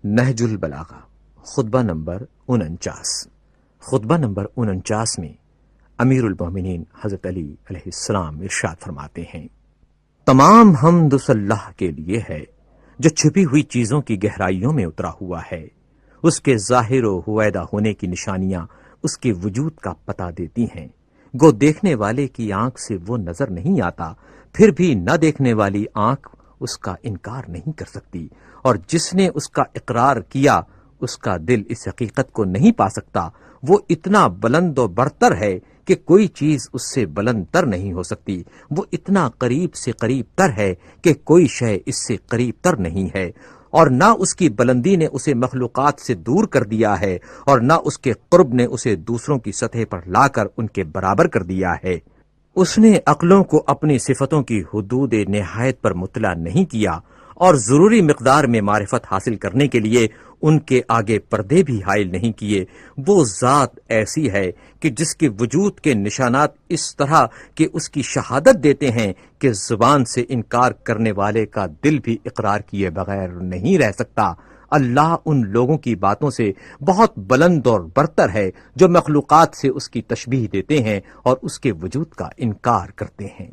نہج البلاغہ خطبہ نمبر 49 میں امیر المومنین حضرت علی علیہ السلام ارشاد فرماتے ہیں، تمام حمد اس اللہ کے لیے ہے جو چھپی ہوئی چیزوں کی گہرائیوں میں اترا ہوا ہے، اس کے ظاہر و ہویدہ ہونے کی نشانیاں اس کے وجود کا پتہ دیتی ہیں، گو دیکھنے والے کی آنکھ سے وہ نظر نہیں آتا، پھر بھی نہ دیکھنے والی آنکھ اس کا انکار نہیں کر سکتی، اور جس نے اس کا اقرار کیا اس کا دل اس حقیقت کو نہیں پا سکتا، وہ اتنا بلند و برتر ہے کہ کوئی چیز اس سے بلند تر نہیں ہو سکتی، وہ اتنا قریب سے قریب تر ہے کہ کوئی شے اس سے قریب تر نہیں ہے، اور نہ اس کی بلندی نے اسے مخلوقات سے دور کر دیا ہے اور نہ اس کے قرب نے اسے دوسروں کی سطح پر لا کر ان کے برابر کر دیا ہے۔ اس نے عقلوں کو اپنی صفتوں کی حدود نہایت پر مطلع نہیں کیا اور ضروری مقدار میں معرفت حاصل کرنے کے لیے ان کے آگے پردے بھی حائل نہیں کیے۔ وہ ذات ایسی ہے کہ جس کے وجود کے نشانات اس طرح کہ اس کی شہادت دیتے ہیں کہ زبان سے انکار کرنے والے کا دل بھی اقرار کیے بغیر نہیں رہ سکتا۔ اللہ ان لوگوں کی باتوں سے بہت بلند اور برتر ہے جو مخلوقات سے اس کی تشبیہ دیتے ہیں اور اس کے وجود کا انکار کرتے ہیں۔